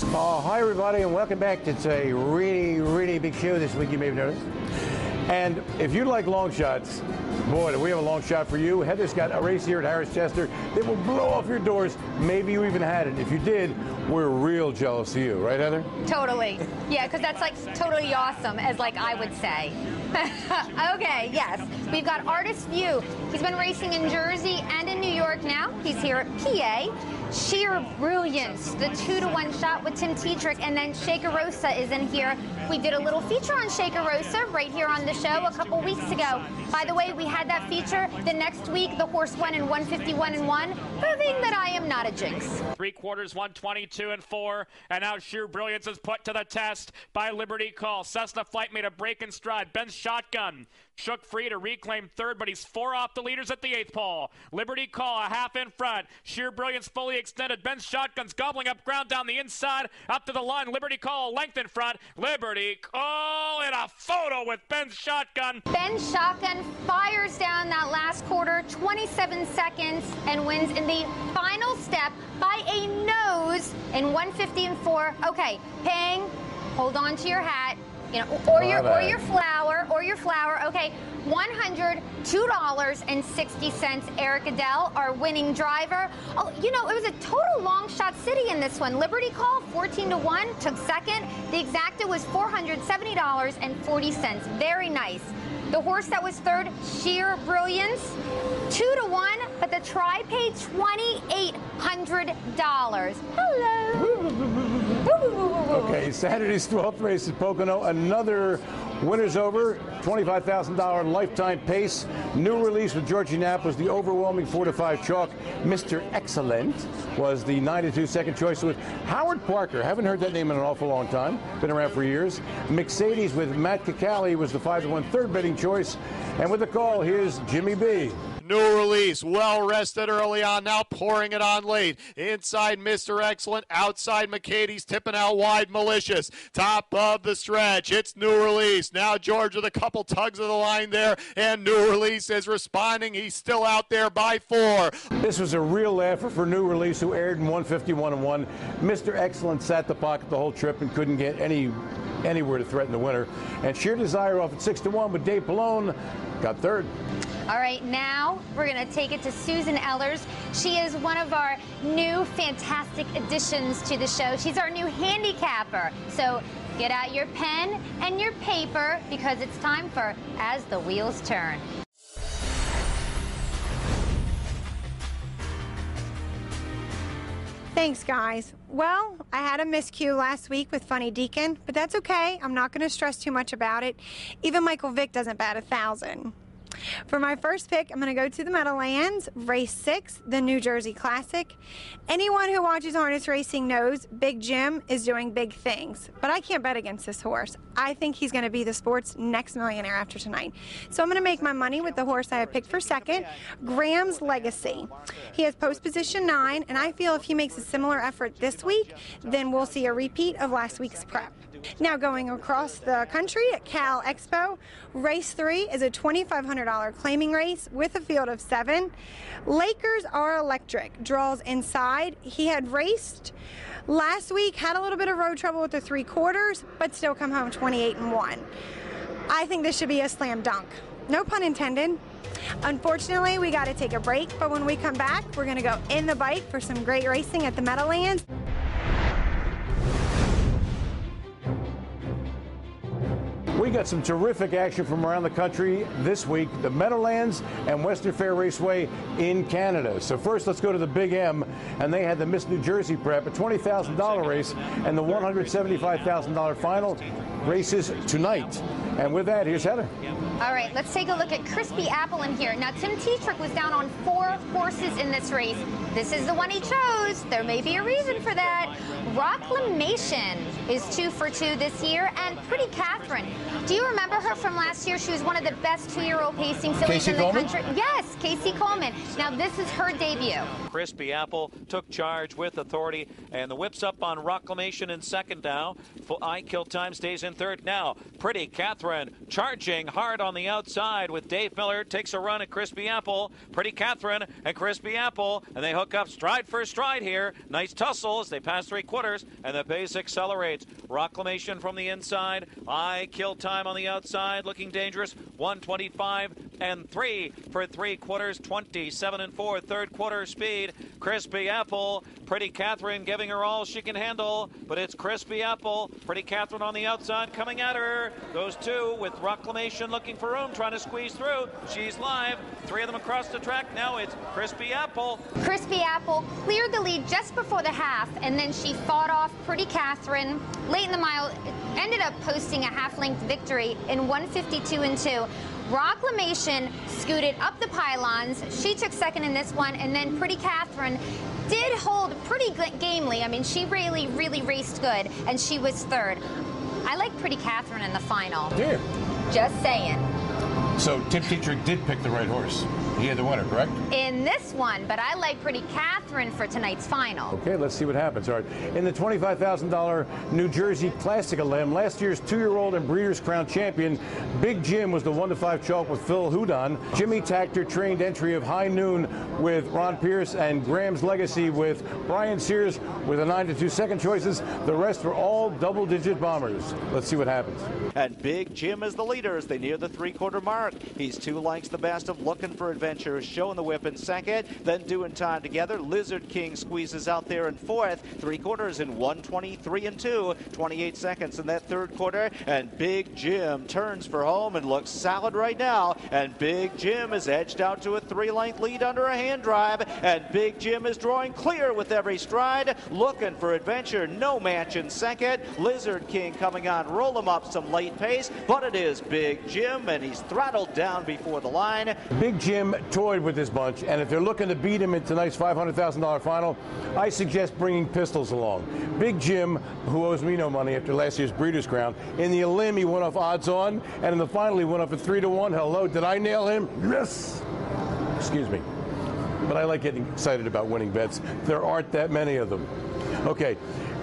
Hi, everybody, and welcome back. It's a really big show this week, you may have noticed. And if you like long shots, boy, do we have a long shot for you. Heather's got a race here at Harris Chester that will blow off your doors. Maybe you even had it. If you did, we're real jealous of you. Right, Heather? Totally. Yeah, because that's like totally awesome, as like I would say. Okay, yes. We've got Artist View. He's been racing in Jersey and in New York now. He's here at PA. Sheer Brilliance, the 2-to-1 shot with Tim Tetrick, and then Shakerosa is in here. We did a little feature on Shakerosa right here on the show a couple weeks ago. By the way, we had that feature. The next week, the horse won in 151-1, proving that I am not a jinx. 3/4, 122-4, and now Sheer Brilliance is put to the test by Liberty Call. Cessna Flight made a break in stride. Ben's Shotgun shook free to reclaim third, but he's 4 off the leaders at the 8th pole. Liberty Call a half in front. Sheer Brilliance fully extended. Ben's Shotgun's gobbling up ground down the inside, up to the line. Liberty Call a length in front. Liberty Call in a photo with Ben's Shotgun. Ben's Shotgun fires down that last quarter, 27 seconds, and wins in the final step by a nose in 150-4. Okay, Ping, hold on to your hat. You know, or your flower. Okay, $102.60. Eric Goodell, our winning driver. Oh, you know, it was a total long shot city in this one. Liberty Call 14-1 took second. The exacta was $470.40. Very nice. The horse that was third, Sheer Brilliance, 2-1, but the try paid $2,800. Hello. Okay, Saturday's 12th race at Pocono. Another winner's over, $25,000 lifetime pace. New release with Georgie Knapp was the overwhelming 4-5 chalk. Mr. Excellent was the 9-2 second choice with Howard Parker. Haven't heard that name in an awful long time. Been around for years. Mercedes with Matt Cicali was the 5-1 third betting choice. And with the call, here's Jimmy B. New release, well rested early on, now pouring it on late. Inside Mr. Excellent, outside McCady's tipping out wide Malicious. Top of the stretch, it's New Release. Now George with a couple tugs of the line there, and New Release is responding. He's still out there by 4. This was a real laugher for New Release, who aired in 151-1. Mr. Excellent sat the pocket the whole trip and couldn't get anywhere to threaten the winner. And Sheer Desire off at 6-1, but Dave Pallone got third. All right, now we're going to take it to Susan Ellers. She is one of our new fantastic additions to the show. She's our new handicapper. So get out your pen and your paper, because it's time for As the Wheels Turn. Thanks, guys. Well, I had a miscue last week with Funny Deacon, but that's okay. I'm not going to stress too much about it. Even Michael Vick doesn't bat 1,000. For my first pick, I'm going to go to the Meadowlands, race 6, the New Jersey Classic. Anyone who watches harness racing knows Big Jim is doing big things, but I can't bet against this horse. I think he's going to be the sport's next millionaire after tonight. So I'm going to make my money with the horse I have picked for second, Graham's Legacy. He has post position 9, and I feel if he makes a similar effort this week, then we'll see a repeat of last week's prep. Now going across the country at Cal Expo, race 3 is a $2,500 claiming race with a field of 7. Lakers Are Electric draws inside. He had raced last week, had a little bit of road trouble with the 3/4, but still come home 28-1. I think this should be a slam dunk. No pun intended. Unfortunately, we got to take a break, but when we come back, we're going to go in the bike for some great racing at the Meadowlands. We got some terrific action from around the country this week, the Meadowlands and Western Fair Raceway in Canada. So first, let's go to the Big M, and they had the Miss New Jersey Prep, a $20,000 race, and the $175,000 final races tonight. And with that, here's Heather. All right, let's take a look at Crispy Apple in here. Now, Tim Tetrick was down on 4 horses in this race. This is the one he chose. There may be a reason for that. Rocklamation is 2 for 2 this year, and Pretty Catherine. Do you remember her from last year? She was one of the best 2-year-old pacing fillies in the country. Yes, Casey Coleman. Now, this is her debut. Crispy Apple took charge with authority, and the whip's up on Rocklamation in second now. I Kill Time stays in third now. Pretty Catherine charging hard on the outside with Dave Miller, takes a run at Crispy Apple. Pretty Catherine and Crispy Apple, and they hook up stride for stride here. Nice tussle as they pass 3/4. quarters, and the pace accelerates. Proclamation from the inside. I Kill Time on the outside, looking dangerous. 1:25.3 for 3 quarters. 27.4 third quarter speed. Crispy Apple. Pretty Catherine giving her all she can handle, but it's Crispy Apple. Pretty Catherine on the outside coming at her. Those two with Proclamation looking for room, trying to squeeze through. She's live. 3 of them across the track. Now it's Crispy Apple. Crispy Apple cleared the lead just before the half, and then she fought off Pretty Catherine. Late in the mile, ended up posting a half-length victory in 1:52.2. Proclamation scooted up the pylons. She took second in this one, and then Pretty Catherine did hold pretty gamely. I mean, she really raced good, and she was third. I like Pretty Catherine in the final. Yeah. Just saying. So Tim Teague did pick the right horse. He had the winner, correct? In this one, but I like Pretty Catherine for tonight's final. Okay, let's see what happens. All right. In the $25,000 New Jersey Classic Elim, last year's 2-year-old and Breeders' Crown champion, Big Jim was the 1-5 chalk with Phil Houdon. Jimmy Tactor trained entry of High Noon with Ron Pierce, and Graham's Legacy with Brian Sears with a 9-2 second choices. The rest were all double-digit bombers. Let's see what happens. And Big Jim is the leader as they near the 3-quarter mark. He's 2 lengths the best of Looking for Adventure, showing the whip in second, then doing time together. Lizard King squeezes out there in fourth. 3 quarters in 1:23.2, 28 seconds in that 3rd quarter. And Big Jim turns for home and looks solid right now. And Big Jim is edged out to a 3-length lead under a hand drive. And Big Jim is drawing clear with every stride. Looking for Adventure, no match in second. Lizard King coming on, roll him up some late pace, but it is Big Jim, and he's throttled down before the line. Big Jim toyed with this bunch, and if they're looking to beat him in tonight's $500,000 final, I suggest bringing pistols along. Big Jim, who owes me no money after last year's Breeders' Crown, in the Elim he went off odds on, and in the final he went off at 3-1. Hello, did I nail him? Yes! Excuse me. But I like getting excited about winning bets. There aren't that many of them. Okay.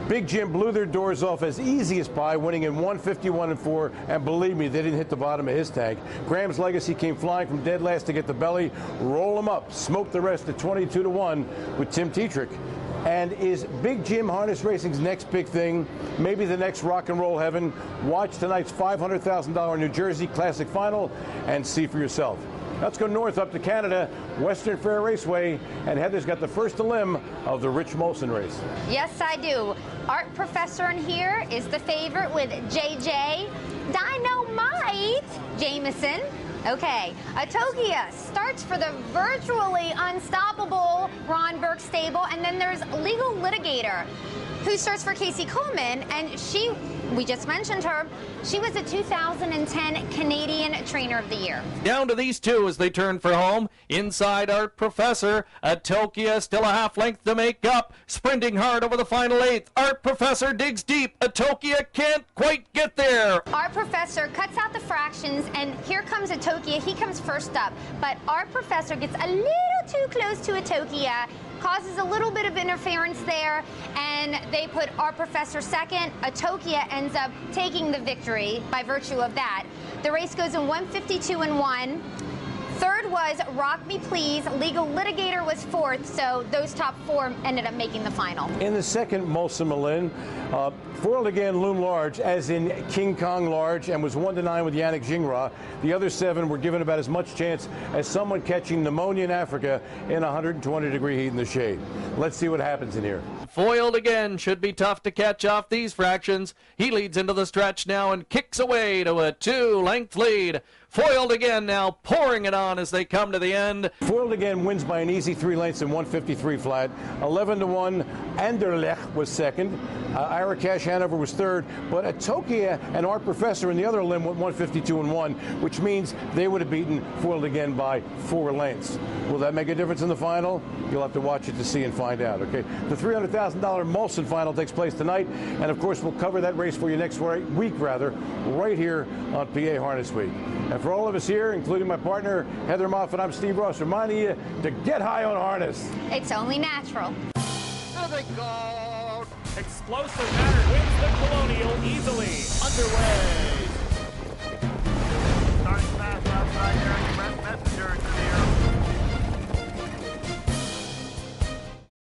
Big Jim blew their doors off as easy as pie, winning in 1:51.4, and believe me, they didn't hit the bottom of his tank. Graham's Legacy came flying from dead last to get the belly, roll him up, smoke the rest at 22-1 with Tim Teague. And is Big Jim Harness Racing's next big thing, maybe the next rock and roll heaven? Watch tonight's $500,000 New Jersey Classic Final and see for yourself. Let's go north up to Canada, Western Fair Raceway, and Heather's got the first elim of the Rich Molson race. Yes, I do. Art Professor in here is the favorite with JJ Dynamite Jameson. Okay, Atokia starts for the virtually unstoppable Ron Burke stable, and then there's Legal Litigator, who starts for Casey Coleman, and we just mentioned her, she was a 2010 Canadian Trainer of the Year. Down to these two as they turn for home. Inside Art Professor, Atokia still a half length to make up, sprinting hard over the final 8th. Art Professor digs deep, Atokia can't quite get there. Art Professor cuts out the fractions, and here comes Atokia. He comes first up, but Art Professor gets a little too close to Atokia, causes a little bit of interference there, and they put our Professor second. Atokia ends up taking the victory by virtue of that. The race goes in 1:52.1. Third was Rock Me Please. Legal Litigator was fourth, so those top 4 ended up making the final. In the second Molson Malin, foiled again Loom Large, as in King Kong Large, and was 1-9 with Yannick Gingras. The other 7 were given about as much chance as someone catching pneumonia in Africa in 120-degree heat in the shade. Let's see what happens in here. Foiled again, should be tough to catch off these fractions. He leads into the stretch now and kicks away to a 2-length lead. Foiled again now, pouring it on as they come to the end. Foiled again wins by an easy 3 lengths in 1:53 flat. 11-1, Anderlecht was second. Ira Cash Hanover was third, but Atokia and Art Professor in the other limb went 1:52.1, which means they would have beaten Foiled again by 4 lengths. Will that make a difference in the final? You'll have to watch it to see and find out, okay? The $300,000 Molson final takes place tonight, and of course we'll cover that race for you next week, right here on PA Harness Week. And for all of us here, including my partner, Heather Moffat, I'm Steve Ross, reminding you to get high on harness. It's only natural. There they go. Explosive Matter wins the Colonial easily. Underway. Starting fast outside there. Express Messenger into the air.